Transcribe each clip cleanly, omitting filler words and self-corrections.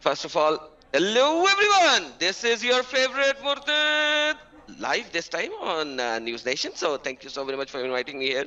First of all, hello everyone. This is your favorite Murtad live this time on News Nation. So thank you so very much for inviting me here.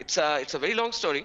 It's a very long story.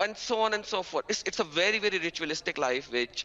and so on and so forth. It's a very very ritualistic life which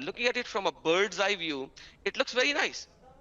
looking at it from a bird's eye view, it looks very nice.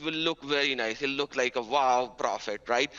will look very nice. He'll look like a wow prophet, right?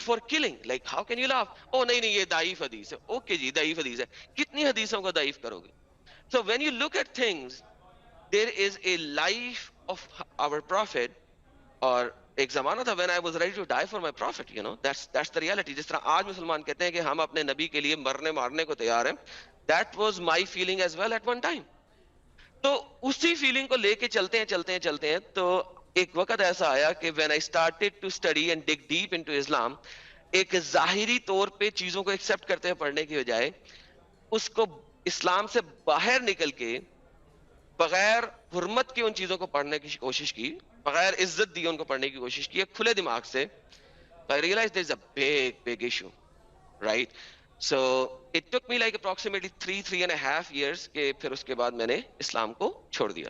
for killing. Like, how can you laugh? Oh, نہیں یہ ضعیف حدیث ہے. Okay جی, ضعیف حدیث ہے. کتنی حدیثوں کو ضعیف کرو گے؟ So when you look at things, there is a life of our prophet, اور ایک زمانہ تھا when I was ready to die for my prophet, you know, that's the reality. جس طرح آج مسلمان کہتے ہیں کہ ہم اپنے نبی کے لیے مرنے مارنے کو تیار ہیں, that was my feeling as well at one time. تو اسی فیلنگ کو لے کے چلتے ہیں تو ایک وقت ایسا آیا کہ when I started to study and dig deep into Islam, ایک ظاہری طور پہ چیزوں کو ایکسپٹ کرتے ہیں پڑھنے کی بجائے اس کو اسلام سے باہر نکل کے بغیر حرمت کے ان چیزوں کو پڑھنے کی کوشش کی, بغیر عزت دی ان کو پڑھنے کی کوشش کی کھلے دماغ سے. I realized there's a big issue, right? So it took me like approximately 3.5 years کہ پھر اس کے بعد میں نے اسلام کو چھوڑ دیا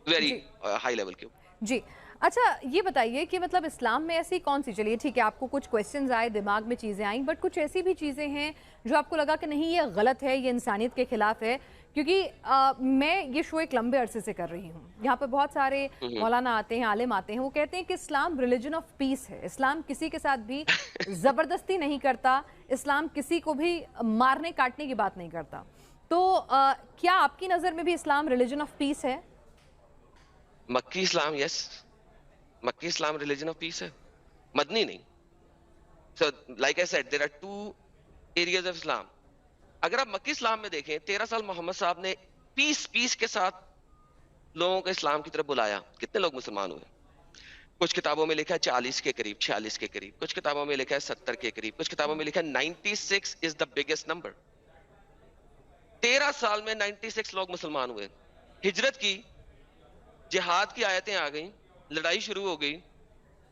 ویری ہائی لیول کے. جی اچھا یہ بتائیے کہ مطلب اسلام میں ایسی کون سی, چلیے ٹھیک ہے آپ کو کچھ کویسچنز آئے, دماغ میں چیزیں آئیں, بٹ کچھ ایسی بھی چیزیں ہیں جو آپ کو لگا کہ نہیں یہ غلط ہے, یہ انسانیت کے خلاف ہے؟ کیونکہ میں یہ شو ایک لمبے عرصے سے کر رہی ہوں, یہاں پہ بہت سارے مولانا آتے ہیں, عالم آتے ہیں, وہ کہتے ہیں کہ اسلام ریلیجن آف پیس ہے, اسلام کسی کے ساتھ بھی زبردستی نہیں کرتا, اسلام کسی کو بھی مارنے کاٹنے کی بات نہیں کرتا. تو کیا آپ کی نظر میں بھی اسلام ریلیجن آف پیس ہے؟ مکی اسلام, یس, مکی اسلام ریلیجن آف پیس ہے, مدنی نہیں. So like I said, there are two areas of Islam. اگر آپ مکی اسلام میں دیکھیں 13 سال محمد صاحب نے پیس کے ساتھ لوگوں کو اسلام کی طرف بلایا, کتنے لوگ مسلمان ہوئے؟ کچھ کتابوں میں لکھا ہے 40 کے قریب, 46 کے قریب, کچھ کتابوں میں لکھا ہے 70 کے قریب, کچھ کتابوں میں لکھا ہے 96 is the biggest number. 13 سال میں 96 لوگ مسلمان ہوئے. ہجرت کی, جہاد کی آیتیں آ گئیں, لڑائی شروع ہو گئی,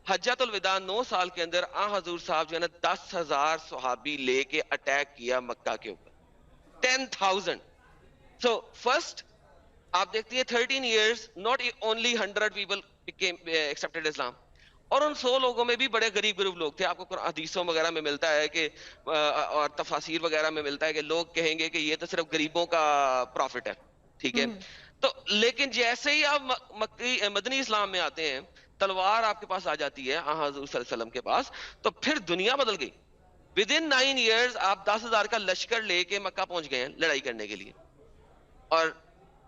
حجۃ الوداع 9 سال کے اندر حضور صاحب جو ہے نا 10,000 صحابی لے کے اٹیک کیا مکہ کے اوپر, 10,000. So first آپ دیکھتی ہیں 13 years not only 100 people became accepted Islam, اور ان 100 لوگوں میں بھی بڑے غریب لوگ تھے. آپ کو حدیثوں وغیرہ میں ملتا ہے کہ اور تفاسیر وغیرہ میں ملتا ہے کہ لوگ کہیں گے کہ یہ تو صرف غریبوں کا پروفٹ ہے, ٹھیک ہے. تو لیکن جیسے ہی آپ مدنی اسلام میں آتے ہیں, تلوار آپ کے پاس آ جاتی ہے حضور صلی اللہ علیہ وسلم کے پاس, تو پھر دنیا بدل گئی. ودن 9 years آپ 10,000 کا لشکر لے کے مکہ پہنچ گئے ہیں لڑائی کرنے کے لیے. اور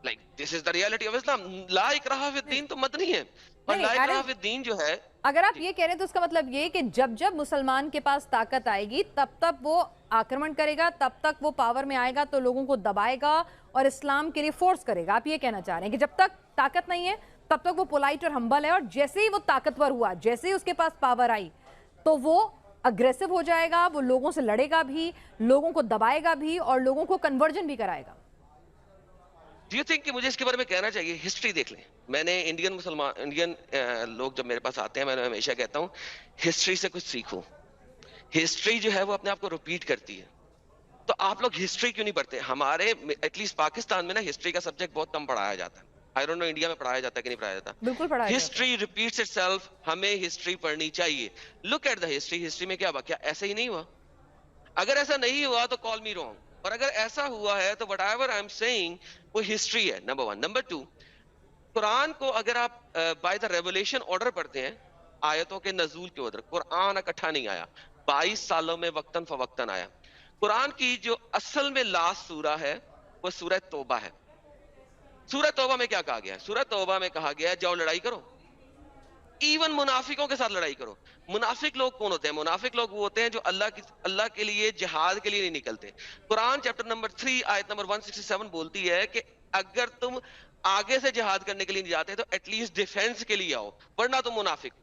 like this is the reality of Islam. لا اکراہ فی الدین تو مدنی ہے, اور لا اکراہ فی الدین جو ہے, اگر آپ یہ کہہ رہے ہیں تو اس کا مطلب یہ کہ جب مسلمان کے پاس طاقت آئے گی تب وہ آکرمن کرے گا, تب تک وہ پاور میں آئے گا تو لوگوں کو دبائے گا اور اسلام کے لیے فورس کرے گا. آپ یہ کہنا چاہ رہے ہیں کہ جب تک طاقت نہیں ہے تب تک وہ پولائٹ اور ہمبل ہے, اور جیسے ہی وہ طاقتور ہوا, جیسے ہی اس کے پاس پاور آئی تو وہ اگریسو ہو جائے گا, وہ لوگوں سے لڑے گا بھی, لوگوں کو دبائے گا بھی, اور لوگوں کو کنورجن بھی کرائے گا. Do you think کہ مجھے اس کے بارے میں کہنا چاہیے؟ ہسٹری دیکھ لیں. میں نے انڈین لوگ جب میرے پاس آتے ہیں, میں ہمیشہ کہتا ہوں ہسٹری سے کچھ سیکھو. ہسٹری جو ہے وہ اپنے آپ کو ریپیٹ کرتی ہے. تو آپ لوگ ہسٹری کیوں نہیں پڑھتے؟ ہمارے ایٹ لیسٹ پاکستان میں نا ہسٹری کا سبجیکٹ بہت کم پڑھایا جاتا ہے. آئی ڈونٹ نو انڈیا میں پڑھایا جاتا ہے کہ نہیں پڑھایا جاتا. بالکل پڑھایا جاتا ہے. History repeats itself. ہمیں ہسٹری پڑھنی چاہیے. Look at the history. History میں کیا کیا ایسا ہی نہیں ہوا؟ اگر ایسا نہیں ہوا تو کال می رانگ, اور اگر ایسا ہوا ہے تو whatever I am seeing وہ ہسٹری ہے, نمبر 1. نمبر 2, قرآن کو اگر آپ بائی دا ریولیشن آرڈر پڑھتے ہیں, آیتوں کے نزول کے آرڈر, قرآن اکٹھا نہیں آیا, 22 سالوں میں وقتاً فوقتاً آیا. قرآن کی جو اصل میں لاسٹ سورہ ہے وہ سورہ توبہ ہے. سورہ توبہ میں کیا کہا گیا ہے؟ سورہ توبہ میں کہا گیا ہے جاؤ لڑائی کرو, ایون منافقوں کے ساتھ لڑائی کرو. منافق لوگ کون ہوتے ہیں؟ منافق لوگ وہ ہوتے ہیں جو اللہ کے لیے جہاد کے لیے نہیں نکلتے. قرآن چیپٹر نمبر 3 آیت نمبر 167 بولتی ہے کہ اگر تم آگے سے جہاد کرنے کے لیے نہیں جاتے تو ایٹ لیسٹ ڈیفینس کے لیے آؤ, ورنہ تم منافق.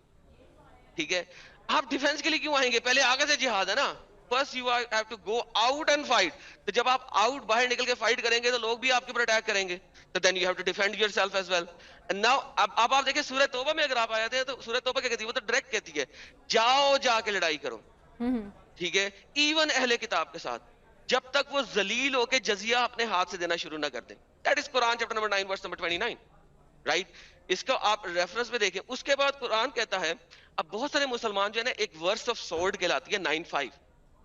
ٹھیک ہے, آپ ڈیفینس کے لیے کیوں آئیں گے؟ پہلے آگے سے جہاد ہے نا. First you have to go out and fight. تو جب آپ آؤٹ باہر نکل کے فائٹ کریں گے تو لوگ بھی آپ کے اوپر اٹیک کریں گے. تو then you have to defend yourself as well. Now اب آپ دیکھیں سورہ توبہ میں اگر آپ آئے تھے تو سورہ توبہ کیا کہتی ہے؟ وہ تو ڈائریکٹ کہتی ہے جاؤ جا کے لڑائی کرو. ٹھیک ہے, ایون اہل کتاب کے ساتھ, جب تک وہ ذلیل ہو کے جزیہ اپنے ہاتھ سے دینا شروع نہ کر دیں. That is Quran chapter number 9 verse number 29, right. اس کو آپ ریفرنس میں دیکھیں. اس کے بعد قرآن کہتا ہے, اب بہت سارے مسلمان جو ہے نا ایک ورس آف سورڈ کہلاتی ہے 9:5,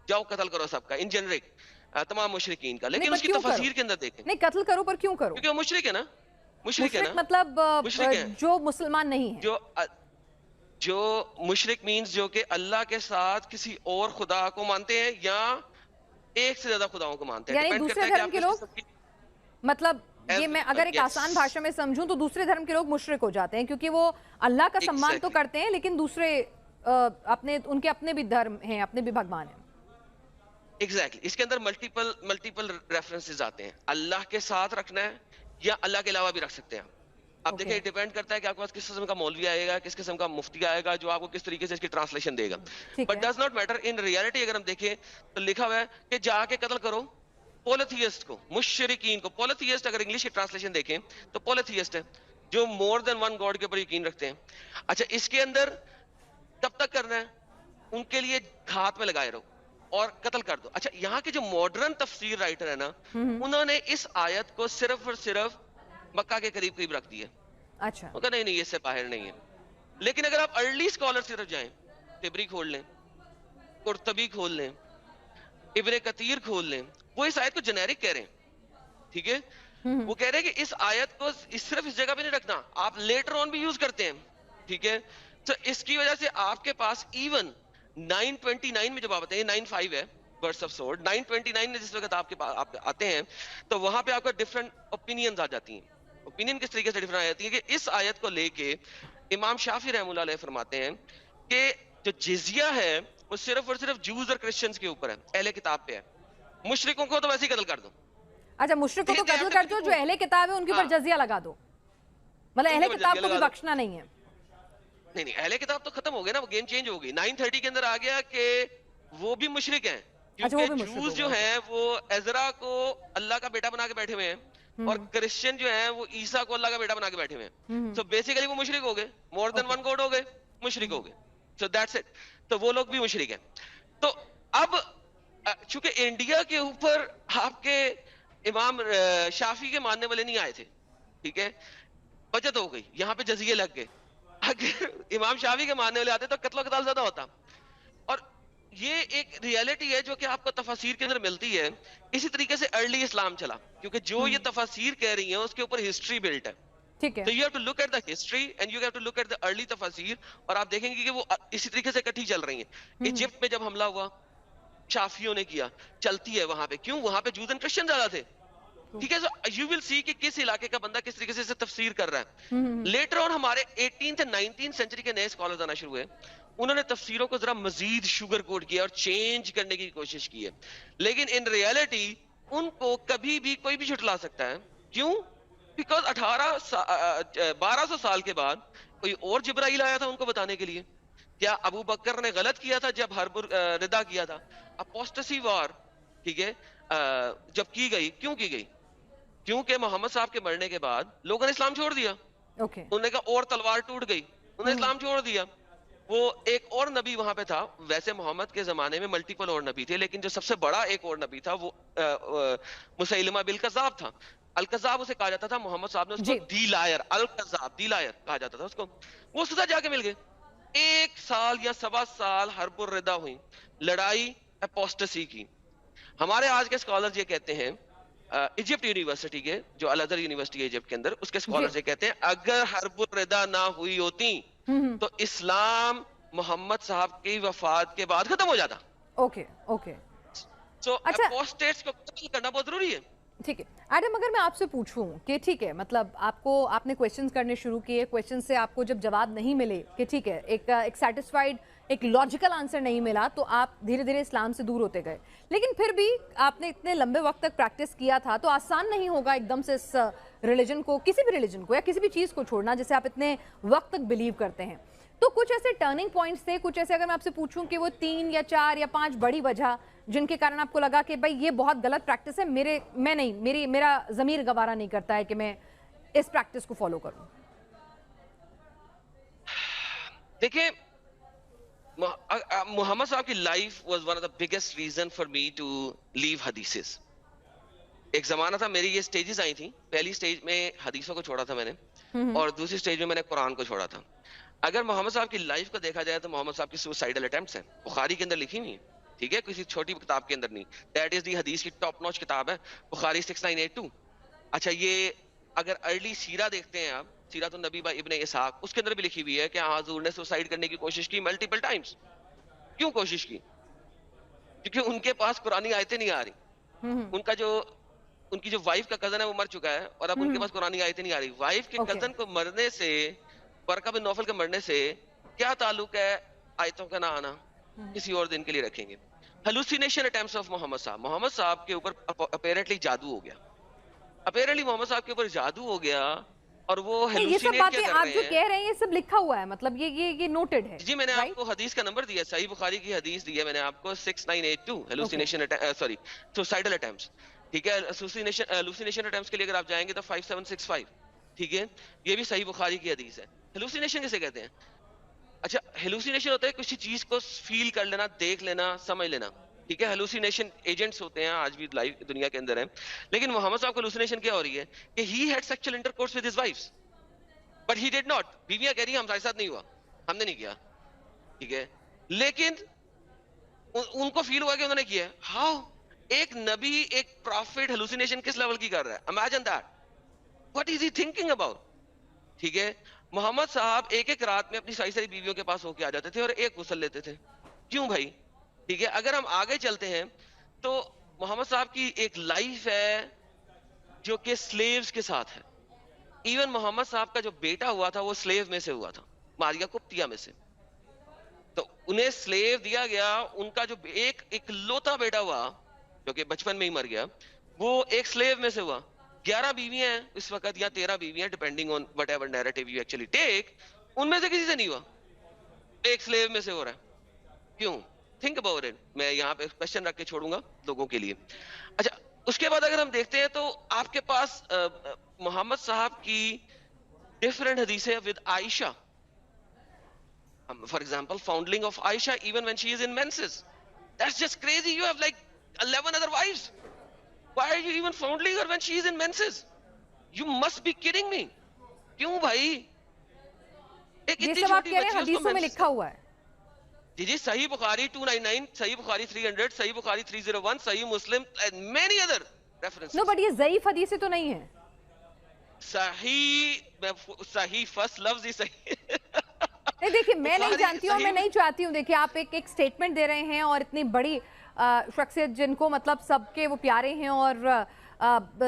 جاؤ قتل کرو سب کا, ان جنرک تمام مشرکین کا. لیکن اس کی تفسیر کے اندر دیکھیں, نہیں قتل کرو پر کیوں کرو؟ کیونکہ وہ مشرک ہے نا. مشرک ہے نا, مطلب جو مسلمان نہیں ہے, جو جو مشرک مینز جو کہ اللہ کے ساتھ کسی اور خدا کو مانتے ہیں یا ایک سے زیادہ خداؤں کو مانتے ہیں. یعنی ڈیپینڈ دوسرے کرتا ہے کہ دھرم آپ کے کس لوگ، قسم کی مطلب یہ میں اگر ایک آسان بھاشا میں سمجھوں تو دوسرے دھرم کے لوگ مشرک ہو جاتے ہیں کیونکہ وہ اللہ کا سمان تو کرتے ہیں لیکن دوسرے اپنے ان کے اپنے بھی دھرم ہیں، اپنے بھی بھگوان ہیں. ایگزیکٹلی اس کے اندر ملٹیپل ریفرنسز آتے ہیں. اللہ کے ساتھ رکھنا ہے یا اللہ کے علاوہ بھی رکھ سکتے ہیں. اب دیکھیں ڈیپینڈ کرتا ہے کہ آپ کے پاس کس قسم کا مولوی آئے گا، کس قسم کا مفتی آئے گا جو آپ کو کس طریقے سے اس کی ٹرانسلیشن دے گا. But does not matter. In reality اگر ہم دیکھیں تو لکھا ہوا ہے کہ جا کے قتل کرو پولیتھیسٹ کو، مشرکین کو. پولیتھیسٹ اگر انگلش کی ٹرانسلیشن دیکھیں تو پولیتھیسٹ ہے جو مور دین ون گاڈ کے اوپر یقین رکھتے ہیں. اچھا اس کے اندر کب تک کرنا ہے؟ ان کے لیے ہاتھ میں لگائے رہو اور قتل کر دو. اچھا یہاں کے جو ماڈرن تفسیر رائٹر ہے نا، انہوں نے اس آیت کو صرف اور صرف مکہ کے قریب قریب رکھ دی ہے. اچھا نہیں نہیں، اس سے باہر نہیں ہے. لیکن اگر آپ ارلی اسکالر صرف جائیں، تبری کھول لیں، قرطبی کھول لیں، ابن کثیر کھول لیں، وہ اس آیت کو جنیرک کہہ رہے ہیں. ٹھیک ہے، وہ کہہ رہے ہیں کہ اس آیت کو صرف اس جگہ پہ نہیں رکھنا، آپ لیٹر آن بھی یوز کرتے ہیں. ٹھیک ہے، تو اس کی وجہ سے آپ کے پاس ایون 929 میں جب آپ آتے ہیں، 95 ہے ورس آف سورڈ، 929 میں جس وقت آپ کے پاس آپ آتے ہیں تو وہاں پہ آپ کو ڈفرنٹ اوپینینز آ جاتی ہیں. اوپینین کس طریقے سے ڈفرنٹ آ جاتی ہے کہ اس آیت کو لے کے امام شافعی رحمۃ اللہ علیہ فرماتے ہیں کہ جو جزیہ ہے وہ صرف اور صرف جوز اور کرسچنز کے اوپر ہے، اہل کتاب پہ ہے. مشرکوں کو تو ویسے ہی قتل کر دو. اچھا مشرکوں کو قتل کر دو، جو اہل کتاب ہے ان کے اوپر جزیہ لگا دو، مطلب اہل کتاب کو بھی بخشنا نہیں ہے. نہیں اہل کتاب تو ختم ہو گئے نا، وہ گیم چینج ہو گئی. 930 کے اندر آ گیا کہ وہ بھی مشرک ہیں کیونکہ جوز جو ہیں وہ عزرا کو اللہ کا بیٹا بنا کے بیٹھے ہوئے ہیں اور کرسچن جو ہیں وہ عیسیٰ کو اللہ کا بیٹا بنا کے بیٹھے ہوئے ہیں. سو بیسیکلی وہ مشرک ہو گئے، مور دین ون گاڈ ہو گئے، مشرک ہو گئے. So that's it. تو وہ لوگ بھی مشرک ہیں. تو اب چونکہ انڈیا کے اوپر آپ کے امام شافعی کے ماننے والے نہیں آئے تھے، ٹھیک ہے، بچت ہو گئی، یہاں پہ جزیے لگ گئے. اگر امام شافعی کے ماننے والے آتے تو قتل و قتال زیادہ ہوتا. اور یہ ایک ریالٹی ہے جو کہ آپ کو تفاسیر کے اندر ملتی ہے. اسی طریقے سے ارلی اسلام چلا کیونکہ جو یہ تفاسیر کہہ رہی ہیں اس کے اوپر ہسٹری بلٹ ہے. تو you have to look at the history and you have to look at the early تفاسیر، اور آپ دیکھیں گے کہ وہ اسی طریقے سے اکٹھی چل رہی ہیں. ایجپٹ میں جب حملہ ہوا شافیوں نے کیا، چلتی ہے وہاں پہ. کیوں؟ وہاں پہ جوز اینڈ کرسچن زیادہ تھے. ٹھیک ہے، یو ول سی کہ کس علاقے کا بندہ کس طریقے سے اسے تفسیر کر رہا ہے. لیٹر آن ہمارے 18th and 19th سینچری کے نئے اسکالرز آنا شروع ہوئے، انہوں نے تفسیروں کو ذرا مزید شوگر کوٹ کیا اور چینج کرنے کی کوشش کی ہے. لیکن ان ریالٹی ان کو کبھی بھی کوئی بھی جھٹلا سکتا ہے. کیوں؟ بیکاز 1200 سال کے بعد کوئی اور جبرائیل آیا تھا ان کو بتانے کے لیے. کیا ابو بکر نے غلط کیا تھا جب حرب ردا کیا تھا؟ اپوسٹسی وار، ٹھیک ہے، جب کی گئی، کیوں کی گئی؟ کیونکہ محمد صاحب کے مرنے کے بعد لوگوں نے اسلام چھوڑ دیا. انہوں نے کہا اور تلوار ٹوٹ گئی، انہوں نے اسلام چھوڑ دیا. وہ ایک اور نبی وہاں پہ تھا. ویسے محمد کے زمانے میں ملٹیپل اور نبی تھے، لیکن جو سب سے بڑا ایک اور نبی تھا وہ مسیلمہ بالکذاب تھا. الکذاب اسے کہا جاتا تھا. محمد صاحب نے اس کو دی لائر، الکذاب دی لائر کہا جاتا تھا اس کو. وہ سزا جا کے مل گئے. 1 سال یا 1.25 سال حرب الردہ ہوئی، لڑائی اپوسٹسی کی. ہمارے آج کے اسکالرز یہ کہتے ہیں، ایجپٹ یونیورسٹی کے جو الازہر یونیورسٹی ہے ایجپٹ کے اندر، اس کے اسکالرز یہ کہتے ہیں اگر حرب الردہ نہ ہوئی ہوتی تو اسلام محمد صاحب کی وفات کے بعد ختم ہو جاتا. سو اپوسٹیٹس کو قتل کرنا بہت ضروری ہے. ٹھیک ہے ایڈم، اگر میں آپ سے پوچھوں کہ ٹھیک ہے، مطلب آپ نے کویشچنز کرنے شروع کیے، کویشچن سے آپ کو جب جواب نہیں ملے کہ ٹھیک ہے ایک سیٹسفائیڈ ایک لاجیکل آنسر نہیں ملا تو آپ دھیرے دھیرے اسلام سے دور ہوتے گئے. لیکن پھر بھی آپ نے اتنے لمبے وقت تک پریکٹس کیا تھا تو آسان نہیں ہوگا ایک دم سے اس ریلیجن کو، کسی بھی ریلیجن کو یا کسی بھی چیز کو چھوڑنا جسے آپ اتنے وقت تک بلیو کرتے ہیں. تو کچھ ایسے ٹرننگ پوائنٹس تھے، کچھ ایسے اگر میں آپ سے پوچھوں کہ وہ 3 یا 4 یا 5 بڑی وجہ جن کے کارن آپ کو لگا کہ بھائی یہ بہت غلط پریکٹس ہے، میرا ضمیر گوارا نہیں کرتا ہے کہ میں اس پریکٹس کو فالو کروں. دیکھیں محمد صاحب کی life was one of the biggest reason for me to leave حدیثز. ایک زمانہ تھا میری یہ سٹیجز آئی تھیں. پہلی سٹیج میں حدیثوں کو چھوڑا تھا میں نے، اور دوسری سٹیج میں نے قرآن کو چھوڑا تھا. اگر محمد صاحب کی لائف کو دیکھا جائے تو محمد صاحب کی سوسائڈل اٹیمپٹس ہیں، بخاری کے اندر لکھی ہوئی ہیں. ٹھیک ہے، کسی چھوٹی کتاب کے اندر نہیں. دیٹ از دی حدیث کی ٹاپ نوچ کتاب ہے بخاری 6982. اچھا یہ اگر ارلی سیرہ دیکھتے ہیں آپ سیرت النبی با ابن اسحاق, اس کے اندر بھی لکھی ہوئی ہے کہ حضور نے سوسائڈ کرنے کی کوشش کی ملٹیپل ٹائمز. کیوں کوشش کی؟ کیونکہ ان کے پاس قرآنی آیتیں نہیں آ رہی. ان کی جو وائف کا کزن ہے وہ مر چکا ہے, اور اب ان کے پاس قرآنی آیتیں نہیں آ رہی. وائف کے کزن کو مرنے سے, ورقہ بن نوفل کے مرنے سے کیا تعلق ہے آیتوں کا نہ آنا؟ کسی اور دن کے لیے رکھیں گے. ہیلوسینیشن اٹیمپٹس آف محمد صاحب کے اوپر اپیرنٹلی جادو ہو گیا. اپیرنٹلی محمد صاحب کے اوپر جادو ہو گیا, اور وہ یہ سب باتیں آپ جو کہہ رہے ہیں یہ سب لکھا ہوا ہے, مطلب یہ نوٹڈ ہے. جی میں نے آپ کو حدیث کا نمبر دیا, صحیح بخاری کی حدیث دی ہے میں نے آپ کو 6982 ہیلوسینیشن سوری سوسائڈل اٹیمپٹس. ٹھیک ہے, ہیلوسینیشن اٹیمپٹس کے لیے اگر آپ جائیں گے تو 5765. ٹھیک ہے, یہ بھی صحیح بخاری کی حدیث ہے. ہیلوسینیشن کسے کہتے ہیں؟ اچھا, ہیلوسینیشن ہوتا ہے کسی چیز کو فیل کر لینا, دیکھ لینا, سمجھ لینا. ٹھیک ہے, ہیلوسینیشن ایجنٹس ہوتے ہیں آج بھی لائف دنیا کے اندر ہیں. لیکن محمد صاحب کو ہیلوسینیشن کیا ہو رہی ہے کہ he had sexual intercourse with his wives but he did not. بیویاں کہہ رہی ہیں ہمارے ساتھ نہیں ہوا, ہم نے نہیں کیا. ٹھیک ہے, لیکن ان کو فیل ہوا کہ انہوں نے کیا. ہاؤ ایک نبی, ایک پروفٹ ہیلوسینیشن کس لیول کی کر رہا ہے؟ Imagine that, what is he thinking about. ٹھیک ہے, محمد صاحب ایک رات میں اپنی ساری بیویوں کے پاس ہو کے آ جاتے تھے اور ایک غسل لیتے تھے. کیوں بھائی؟ ٹھیک ہے, اگر ہم آگے چلتے ہیں تو محمد صاحب کی ایک لائف ہے جو کہ سلیوز کے ساتھ ہے. ایون محمد صاحب کا جو بیٹا ہوا تھا وہ سلیو میں سے ہوا تھا, ماریا کپتیا میں سے. تو انہیں سلیو دیا گیا. ان کا جو ایک اکلوتا بیٹا ہوا جو کہ بچپن میں ہی مر گیا, وہ ایک سلیو میں سے ہوا. 11 بیویاں ہیں اس وقت یا 13 بیویاں, depending on whatever narrative you actually take. ان میں سے کسی سے نہیں ہوا, ایک سلیو میں سے ہو رہا ہے. کیوں؟ Think about it. میں یہاں پہ کوشچن رکھ کے چھوڑوں گا لوگوں کے لیے. اچھا, اس کے بعد اگر ہم دیکھتے ہیں تو آپ کے پاس محمد صاحب کی ڈفرنٹ حدیثیں with Aisha. For example foundling of Aisha even when she is in menses. That's just crazy. You have like 11 other wives. Why are you even fondling her when she is in menses? You must be kidding me. کیوں بھائی؟ یہ سب آپ کہہ رہے ہیں حدیثوں میں لکھا ہوا ہے. جی صحیح بخاری 299, صحیح بخاری 300, صحیح بخاری 301, صحیح مسلم and many other references. No, but یہ ضعیف حدیثیں تو نہیں ہیں. صحیح فرسٹ لفظ ہی صحیح. دیکھیے میں نہیں جانتی ہوں, میں نہیں چاہتی ہوں. دیکھیے آپ ایک سٹیٹمنٹ دے رہے ہیں اور اتنی بڑی شخصیت جن کو مطلب سب کے وہ پیارے ہیں اور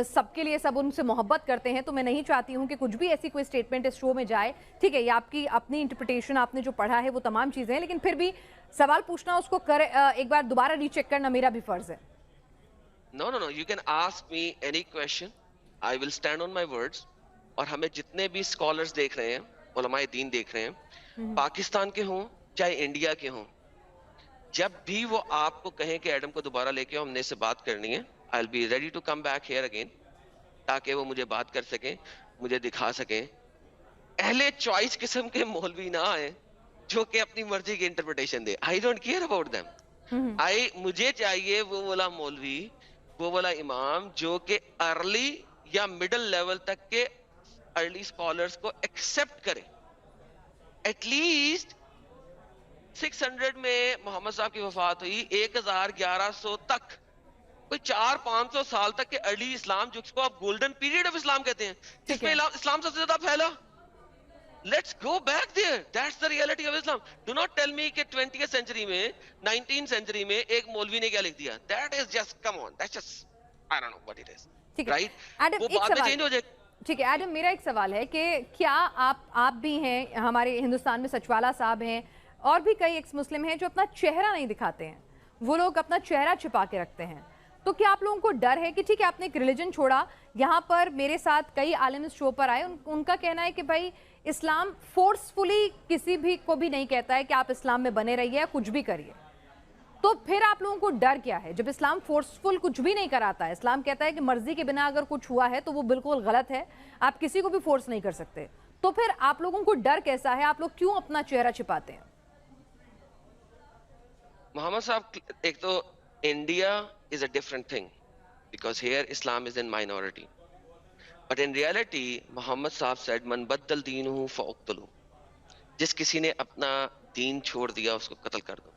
سب کے لیے سب ان سے محبت کرتے ہیں, تو میں نہیں چاہتی ہوں کہ کچھ بھی ایسی کوئی سٹیٹمنٹ اس شو میں جائے. ٹھیک ہے, یہ آپ کی اپنی انٹرپریٹیشن, آپ نے جو پڑھا ہے وہ تمام چیزیں ہیں, لیکن پھر بھی سوال پوچھنا, اس کو ایک بار دوبارہ ری چیک کرنا میرا بھی فرض ہے. No, you can ask me any question. I will stand on my words. اور ہمیں جتنے بھی اسکالرز دیکھ رہے ہیں, علماء دین دیکھ رہے ہیں, پاکستان کے ہوں چاہے انڈیا کے ہوں, جب بھی وہ آپ کو کہیں کہ ایڈم کو دوبارہ لے کے ہم نے اس سے بات کرنی ہے, I'll be ready to come back here again, تاکہ وہ مجھے بات کر سکیں, مجھے دکھا سکیں. اہل چوائس قسم کے مولوی نہ آئے جو کہ اپنی مرضی کی interpretation they. I don't care about them. مجھے چاہیے وہ والا مولوی, وہ والا امام جو کہ ارلی یا مڈل لیول تک کے ارلی اسکالرز کو ایکسپٹ کرے. ایٹ لیسٹ 600 میں محمد صاحب کی وفات ہوئی, 1100 تک کوئی 400-500 سال تک کے ارلی اسلام, جس کو آپ گولڈن پیریڈ آف اسلام کہتے ہیں, جس میں اسلام سب سے زیادہ پھیلا. Let's go back there. That's the reality of Islam. Do not tell me کہ 20th century میں 19th century میں ایک مولوی نے کیا لکھ دیا. That is just, come on, that's just, I don't know what it is. Right? وہ بعد میں چینج ہو جائے. ٹھیک ہے ایڈم, میرا ایک سوال ہے کہ کیا آپ بھی ہیں, ہمارے ہندوستان میں سچوالا صاحب ہیں, اور بھی کئی ایکس مسلم ہیں جو اپنا چہرہ نہیں دکھاتے ہیں, وہ لوگ اپنا چہرہ چھپا کے رکھتے ہیں. تو کیا آپ لوگوں کو ڈر ہے کہ ٹھیک ہے آپ نے ایک ریلیجن چھوڑا, یہاں پر میرے ساتھ کئی عالم اس شو پر آئے, ان کا کہنا ہے کہ بھائی اسلام فورسفلی کسی بھی کو بھی نہیں کہتا ہے کہ آپ اسلام میں بنے رہیے یا کچھ بھی کریے, تو پھر آپ لوگوں کو ڈر کیا ہے جب اسلام فورسفل کچھ بھی نہیں کراتا ہے؟ اسلام کہتا ہے کہ مرضی کے بنا اگر کچھ ہوا ہے تو وہ بالکل غلط ہے, آپ کسی کو بھی فورس نہیں کر سکتے. تو پھر آپ لوگوں کو ڈر کیسا ہے, آپ لوگ کیوں اپنا چہرہ چھپاتے ہیں؟ محمد صاحب, ایک تو India is a different thing because here Islam is in minority, but in reality Muhammad صاحب said من بدل دینہ فاقتلوہ, جس کسی نے اپنا دین چھوڑ دیا اس کو قتل کر دو.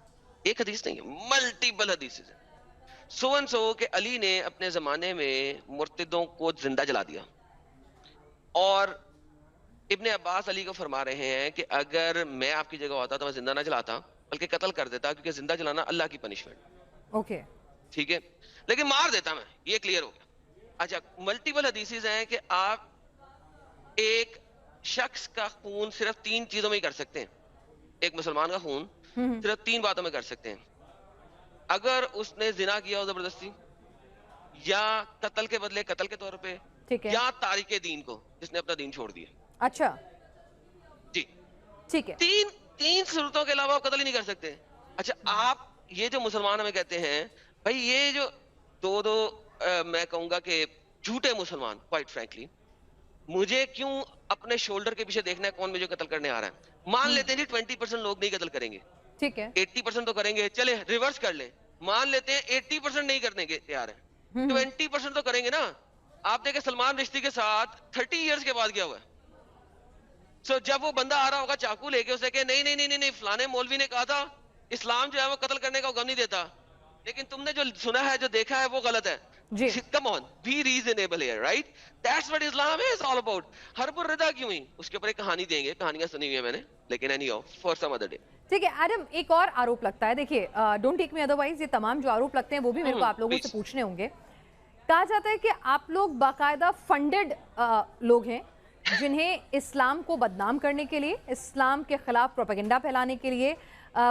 ایک حدیث نہیں ہے, ملٹیپل حدیث ہیں. سو اینڈ سو کہ علی نے اپنے زمانے میں مرتدوں کو زندہ جلا دیا, اور ابن عباس علی کو فرما رہے ہیں کہ اگر میں آپ کی جگہ ہوتا تو میں زندہ نہ جلاتا بلکہ قتل کر دیتا، کیونکہ زندہ جلانا اللہ کی پنشمنٹ، اوکے ٹھیک ہے، لیکن مار دیتا میں، یہ کلیئر ہو گیا۔ اچھا، ملٹیپل حدیثز ہیں کہ آپ ایک شخص کا خون صرف 3 چیزوں میں ہی کر سکتے ہیں، ایک مسلمان کا خون صرف 3 باتوں میں کر سکتے ہیں، اگر اس نے زنا کیا ہو زبردستی، یا قتل کے بدلے قتل کے طور پہ، ٹھیک ہے یا تارک دین کو جس نے اپنا دین چھوڑ دیا۔ اچھا جی، ٹھیک ہے تین صورتوں کے علاوہ آپ قتل ہی نہیں کر سکتے۔ اچھا، آپ یہ جو مسلمان ہمیں کہتے ہیں بھائی، یہ جو دو میں کہوں گا کہ جھوٹے مسلمان، کوائٹ فرینکلی، مجھے کیوں اپنے شولڈر کے پیچھے دیکھنا ہے کون مجھے قتل کرنے آ رہا ہے؟ مان لیتے ہیں جی 20% لوگ نہیں قتل کریں گے، ٹھیک ہے 80% تو کریں گے، چلے ریورس کر لیں، مان لیتے ہیں 80% نہیں کرنے کے تیار ہیں، 20% تو کریں گے نا۔ آپ دیکھیں سلمان رشتی کے ساتھ 30 ایئرس کے بعد کیا ہوا ہے۔ سو جب وہ بندہ آ رہا ہوگا چاقو لے کے، اسے کہ نہیں نہیں نہیں نہیں، فلانے مولوی نے کہا تھا اسلام جو ہے وہ قتل کرنے کا حکم نہیں دیتا، لیکن تم نے جو سنا ہے جو دیکھا ہے وہ غلط ہے۔ جی come on, be reasonable here, right? That's what Islam is all about. حرب الردا کیوں ہوئی؟ اس کے اوپر ایک کہانی دیں گے، کہانیاں سنی ہوئی ہیں میں نے، لیکن any how for some other day. ٹھیک ہے ایڈم، ایک اور آروپ لگتا ہے، دیکھیے ڈونٹ ٹیک می ادروائز، یہ تمام جو آروپ لگتے ہیں وہ بھی میرے کو آپ لوگوں سے پوچھنے ہوں گے۔ کہا جاتا ہے کہ آپ لوگ باقاعدہ فنڈڈ لوگ ہیں جنہیں اسلام کو بدنام کرنے کے لیے، اسلام کے خلاف پروپیگنڈا پھیلانے کے لیے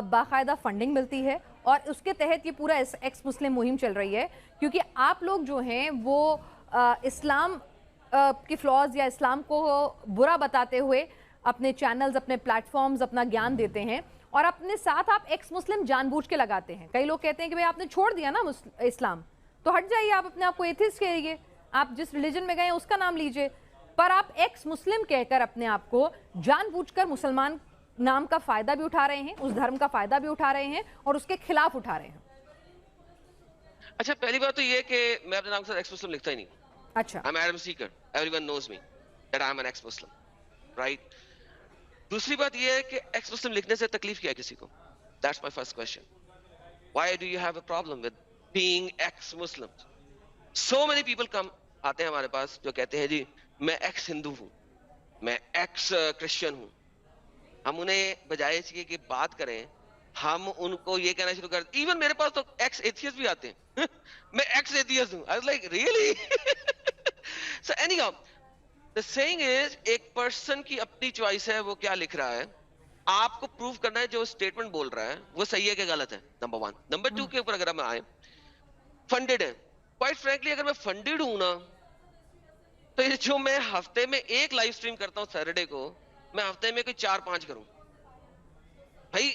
باقاعدہ فنڈنگ ملتی ہے، اور اس کے تحت یہ پورا ایکس مسلم مہم چل رہی ہے، کیونکہ آپ لوگ جو ہیں وہ اسلام کی فلاز یا اسلام کو برا بتاتے ہوئے اپنے چینلز، اپنے پلیٹ فارمز، اپنا گیان دیتے ہیں، اور اپنے ساتھ آپ ایکس مسلم جان بوجھ کے لگاتے ہیں۔ کئی لوگ کہتے ہیں کہ بھئی آپ نے چھوڑ دیا نا اسلام تو ہٹ جائیے، آپ اپنے آپ کو ایتھیسٹ کہیے، آپ جس ریلیجن میں گئے ہیں اس کا نام لیجئے، پر آپ ایکس مسلم کہہ کر اپنے آپ کو جان بوجھ کر مسلمان نام کا فائدہ بھی اٹھا رہے ہیں، اس دھرم کا فائدہ بھی اٹھا رہے ہیں، اور اس کے خلاف اٹھا رہے ہیں۔ اچھا، پہلی بات تو یہ کہ میں اپنے نام کے ساتھ ایکس مسلم لکھتا ہی نہیں۔ اچھا I'm Adam Seeker. Everyone knows me that I'm an ex-Muslim, right? دوسری بات یہ ہے کہ ایکس مسلم لکھنے سے تکلیف کیا ہے کسی کو؟ That's my first question. Why do you have a problem with being ex-Muslim? So many people come آتے ہیں ہمارے پاس جو کہتے ہیں جی میں ایکس ہندو ہوں، میں ایکس کرسچن ہوں۔ ہم انہیں بجائے اس کہ بات کریں، ہم ان کو یہ کہنا شروع کر دیں۔ ایون میرے پاس تو ایکس ایتھیسٹ بھی آتے ہیں، میں ایکس ایتھیسٹ ہوں۔ I was like, really? So anyhow, the saying is ایک پرسن کی اپنی چوائس ہے، وہ کیا لکھ رہا ہے، آپ کو پروف کرنا ہے جو اسٹیٹمنٹ بول رہا ہے وہ صحیح ہے کہ غلط ہے، نمبر 1۔ نمبر 2 کے اوپر اگر ہم آئیں، فنڈڈ ہے، کوائٹ فرینکلی اگر میں فنڈڈ ہوں نا، تو یہ جو میں ہفتے میں ایک لائیو سٹریم کرتا ہوں سیٹرڈے کو، میں ہفتے میں کوئی 4-5 کروں۔ بھائی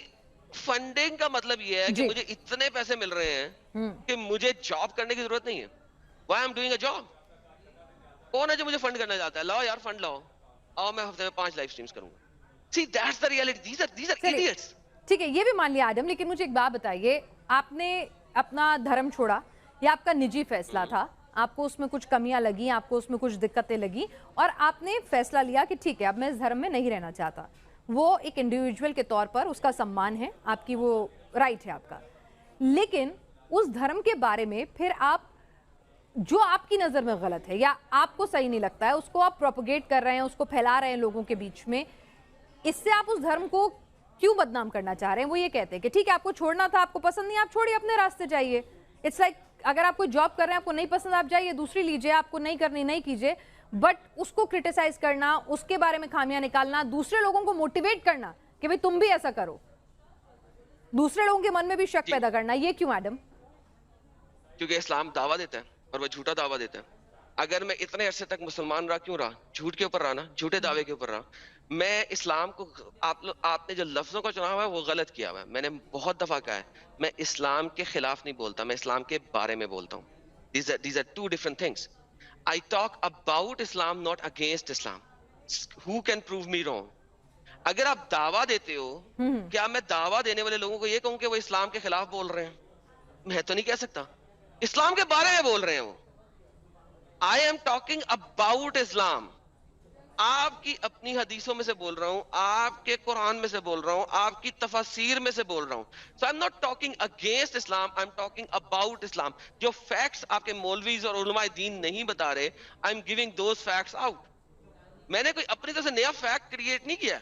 فنڈنگ کا مطلب یہ ہے کہ مجھے اتنے پیسے مل رہے ہیں کہ مجھے جاب کرنے کی ضرورت نہیں ہے۔ Why I'm doing a job؟ کون ہے جو مجھے فنڈ کرنا چاہتا ہے؟ لاؤ یار فنڈ لاؤ، اور میں ہفتے میں 5 لائیو سٹریمز کروں گا۔ See, that's the reality. These are idiots. ٹھیک ہے، یہ بھی مان لیا آدم، لیکن مجھے ایک بات بتائیے، آپ نے اپنا دھرم چھوڑا، یہ آپ کا نجی فیصلہ تھا، آپ کو اس میں کچھ کمیاں لگیں، آپ کو اس میں کچھ دقتیں لگیں، اور آپ نے فیصلہ لیا کہ ٹھیک ہے اب میں اس دھرم میں نہیں رہنا چاہتا۔ وہ ایک انڈیویجول کے طور پر اس کا سمان ہے، آپ کی وہ رائٹ ہے آپ کا، لیکن اس دھرم کے بارے میں پھر آپ جو آپ کی نظر میں غلط ہے یا آپ کو صحیح نہیں لگتا ہے، اس کو آپ پروپیگیٹ کر رہے ہیں، اس کو پھیلا رہے ہیں لوگوں کے بیچ میں، اس سے آپ اس دھرم کو کیوں بدنام کرنا چاہ رہے ہیں؟ وہ یہ کہتے ہیں کہ ٹھیک ہے آپ کو چھوڑنا تھا، آپ کو پسند نہیں، آپ چھوڑیے، اپنے راستے جائیے۔ اٹس لائک اگر آپ کوئی جاب کر رہے ہیں، آپ کو نہیں پسند، آپ جائیے دوسری لیجئے، آپ کو نہیں کرنی نہیں کیجئے، بٹ اس کو کرٹیسائز کرنا، اس کے بارے میں خامیاں نکالنا، دوسرے لوگوں کو موٹیویٹ کرنا کہ بھئی تم بھی ایسا کرو، دوسرے لوگوں کے من میں بھی شک پیدا کرنا، یہ کیوں ایڈم؟ کیونکہ اسلام دعویٰ دیتا ہے اور وہ جھوٹا دعویٰ دیتا ہے۔ اگر میں اتنے عرصے تک مسلمان رہا، کیوں رہا؟ جھوٹ کے اوپر رہا نا، جھوٹے دعوے کے اوپر رہا۔ میں اسلام کو، آپ نے جو لفظوں کا چنا ہوا ہے وہ غلط کیا ہوا ہے۔ میں نے بہت دفعہ کہا ہے میں اسلام کے خلاف نہیں بولتا، میں اسلام کے بارے میں بولتا ہوں۔ These are two different things. I talk about Islam, not against Islam. Who can prove me wrong? اگر آپ دعویٰ دیتے ہو، کیا میں دعویٰ دینے والے لوگوں کو یہ کہوں کہ وہ اسلام کے خلاف بول رہے ہیں؟ میں تو نہیں کہہ سکتا، اسلام کے بارے میں بول رہے ہیں وہ۔ I am talking about Islam. آپ کی اپنی حدیثوں میں سے بول رہا ہوں، آپ کے قرآن میں سے بول رہا ہوں، آپ کی تفاسیر میں سے بول رہا ہوں۔ So I'm not talking against Islam, I'm talking about Islam. جو فیکٹس آپ کے مولویز اور علماء دین نہیں بتا رہے، I'm giving those facts out. میں نے کوئی اپنی طرف سے نیا فیکٹ کریٹ نہیں کیا,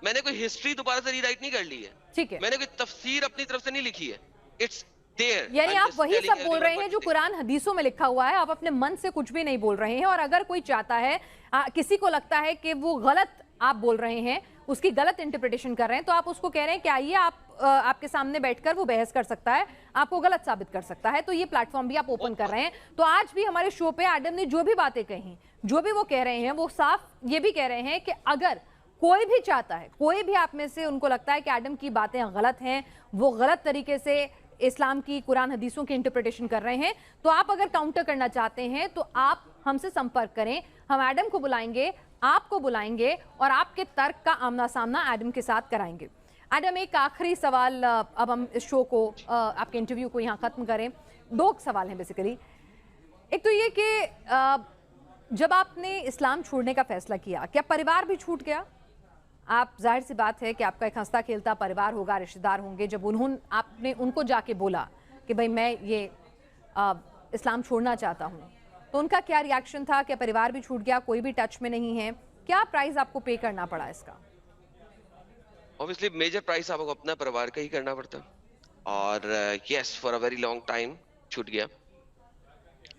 میں نے کوئی ہسٹری دوبارہ سے ری رائٹ نہیں کر لی ہے, ٹھیک ہے, میں نے کوئی تفسیر اپنی طرف سے نہیں لکھی ہے. It's there. یعنی آپ وہی سب بول رہے ہیں جو قرآن حدیثوں میں لکھا ہوا ہے, آپ اپنے من سے کچھ بھی نہیں بول رہے ہیں. اور اگر کوئی چاہتا ہے, کسی کو لگتا ہے کہ وہ غلط آپ بول رہے ہیں, اس کی غلط انٹرپریٹیشن کر رہے ہیں, تو آپ اس کو کہہ رہے ہیں کہ آئیے آپ کے سامنے بیٹھ کر وہ بحث کر سکتا ہے, آپ کو غلط ثابت کر سکتا ہے. تو یہ پلیٹ فارم بھی آپ اوپن کر رہے ہیں. تو آج بھی ہمارے شو پہ ایڈم نے جو بھی باتیں کہیں, جو بھی وہ کہہ رہے ہیں, وہ صاف یہ بھی کہہ رہے ہیں کہ اگر کوئی بھی چاہتا ہے, کوئی بھی آپ میں سے ان کو لگتا ہے کہ ایڈم کی باتیں غلط ہیں, وہ غلط طریقے سے اسلام کی قرآن حدیثوں کی انٹرپریٹیشن کر رہے ہیں, تو آپ اگر کاؤنٹر کرنا چاہتے ہیں تو آپ ہم سے سمپرک کریں. ہم ایڈم کو بلائیں گے, آپ کو بلائیں گے, اور آپ کے ترک کا آمنا سامنا ایڈم کے ساتھ کرائیں گے. ایڈم, ایک آخری سوال, اب ہم اس شو کو, آپ کے انٹرویو کو یہاں ختم کریں. 2 سوال ہیں بیسیکلی. ایک تو یہ کہ جب آپ نے اسلام چھوڑنے کا فیصلہ کیا, کیا پریوار بھی چھوٹ گیا؟ آپ, ظاہر سی بات ہے کہ آپ کا ایک ہنستا کھیلتا پریوار ہوگا, رشتہ دار ہوں گے. جب آپ نے ان کو جا کے بولا کہ بھئی میں یہ اسلام چھوڑنا چاہتا ہوں, تو ان کا کیا ری ایکشن تھا؟ کہ پریوار بھی چھوٹ گیا, کوئی بھی ٹچ میں نہیں ہے, کیا پرائز آپ کو پے کرنا پڑا اس کا؟ obviously میجر پرائس آپ کو اپنا پریوار کا ہی کرنا پڑتا, اور yes for a very long time چھوٹ گیا,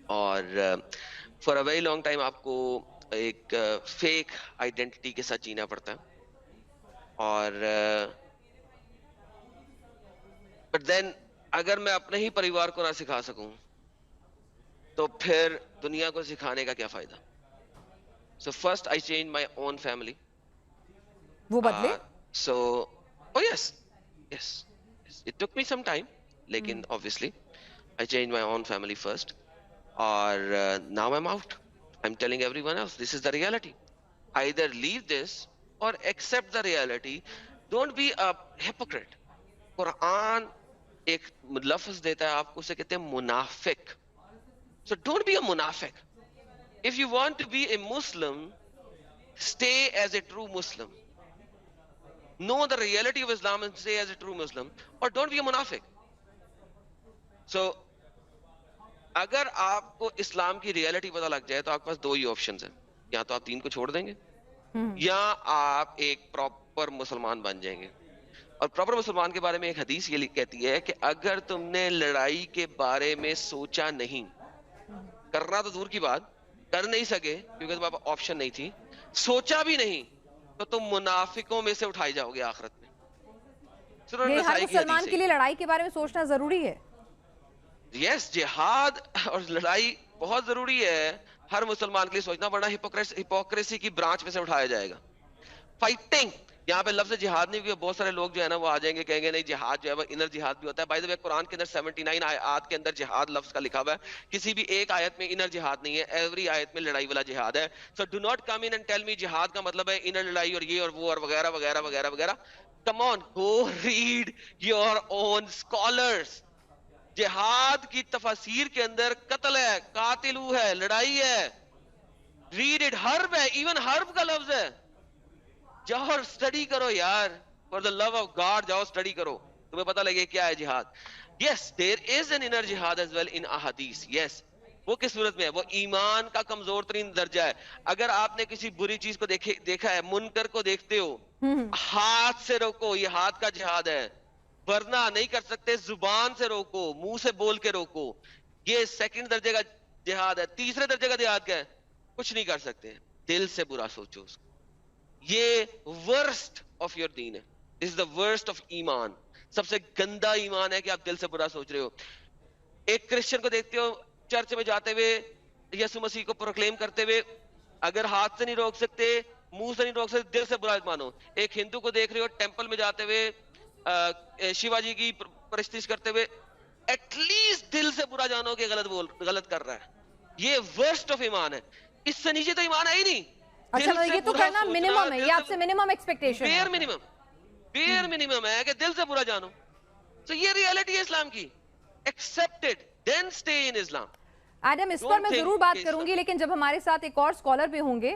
اور for a very long time آپ کو ایک فیک آئیڈینٹی کے ساتھ جینا پڑتا ہے. اور بٹ دین اگر میں اپنے ہی پریوار کو نہ سکھا سکوں تو پھر دنیا کو سکھانے کا کیا فائدہ؟ So first I change my own family. وہ بدلے؟ So, oh yes, it took me some time, lekin obviously I changed my own family first, or now I'm out. I'm telling everyone else, this is the reality. Either leave this or accept the reality. Don't be a hypocrite. Quran ایک لفظ دیتا ہے آپ کو, اسے کہتے ہیں منافق. So don't be a munafiq. If you want to be a Muslim, stay as a true Muslim. Know the reality of Islam and stay as a true Muslim, or don't be a munafiq. So اگر آپ کو اسلام کی reality پتہ لگ جائے تو آپ کے پاس 2 ہی آپشنز ہیں, یا تو آپ دین کو چھوڑ دیں گے, یا آپ ایک پراپر مسلمان بن جائیں گے. اور پراپر مسلمان کے بارے میں ایک حدیث یہ کہتی ہے کہ اگر تم نے لڑائی کے بارے میں سوچا نہیں, کرنا تو دور کی بات, کر نہیں سکے کیونکہ تمہارے پاس آپشن نہیں تھی, سوچا بھی نہیں, تو تم منافقوں میں سے اٹھائے جاؤ گے آخرت میں. یہ ہر مسلمان کے لیے لڑائی کے بارے میں سوچنا ضروری ہے. یس, جہاد اور لڑائی بہت ضروری ہے ہر مسلمان کے لیے سوچنا, ورنہ ہپوکریسی کی برانچ میں سے اٹھایا جائے گا. فائٹنگ, یہاں پہ لفظ جہاد نہیں, بہت سارے لوگ جو ہے نا وہ آ جائیں گے, کہیں گے نہیں جہاد جو ہے وہ انر جہاد بھی ہوتا ہے. بائی دا وے قرآن کے اندر 79 آیات کے اندر جہاد لفظ کا لکھا ہوا ہے, کسی بھی ایک آیت میں انر جہاد نہیں ہے, ایوری آیت میں لڑائی والا جہاد ہے. So do not come in and tell me جہاد کا مطلب ہے انر لڑائی اور یہ اور وہ اور وغیرہ وغیرہ وغیرہ وغیرہ. Come on, go read your own scholars. جہاد کی تفاسیر کے اندر قتل ہے, قاتلو ہے, لڑائی ہے, ریڈ اٹ. حرب ہے, ایون حرب کا لفظ ہے. جاؤ اور اسٹڈی کرو یار, for the love of God جاؤ اسٹڈی کرو, تمہیں پتہ لگے کیا ہے جہاد. Yes, there is an inner جہاد ایز ویل ان احادیث. یس, وہ کس صورت میں ہے؟ وہ ایمان کا کمزور ترین درجہ ہے. اگر آپ نے کسی بری چیز کو دیکھا ہے, منکر کو دیکھتے ہو, ہاتھ سے روکو, یہ ہاتھ کا جہاد ہے. ورنہ نہیں کر سکتے, زبان سے روکو, منہ سے بول کے روکو, یہ 2nd درجے کا جہاد ہے. 3رے درجے کا جہاد کیا ہے؟ کچھ نہیں کر سکتے, دل سے برا سوچو اس کو. یہ ورسٹ آف یور دین ہے, دس از دا ورسٹ آف ایمان. سب سے گندا ایمان ہے کہ آپ دل سے برا سوچ رہے ہو. ایک کرسچن کو دیکھتے ہو چرچ میں جاتے ہوئے یسوع مسیح کو پروکلیم کرتے ہوئے, اگر ہاتھ سے نہیں روک سکتے, منہ سے نہیں روک سکتے, دل سے برا مانو. ایک ہندو کو دیکھ رہے ہو ٹیمپل میں جاتے ہوئے شیوا جی کی پرستش کرتے ہوئے, ایٹ لیسٹ دل سے برا جانو کہ غلط کر رہا ہے. یہ ورسٹ آف ایمان ہے, اس سے نیچے تو ایمان ہے ہی نہیں. اچھا, یہ تو کرنا منیمم ہے, یہ آپ سے منیمم ایکسپیکٹیشن ہے. بیئر منیمم ہے کہ دل سے برا جانو. تو یہ ریالٹی ہے اسلام کی. Accept it, then stay in Islam. Adam, اس پر میں ضرور بات کروں گی, لیکن جب ہمارے ساتھ ایک اور اسکالر بھی ہوں گے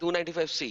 295C,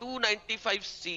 295C।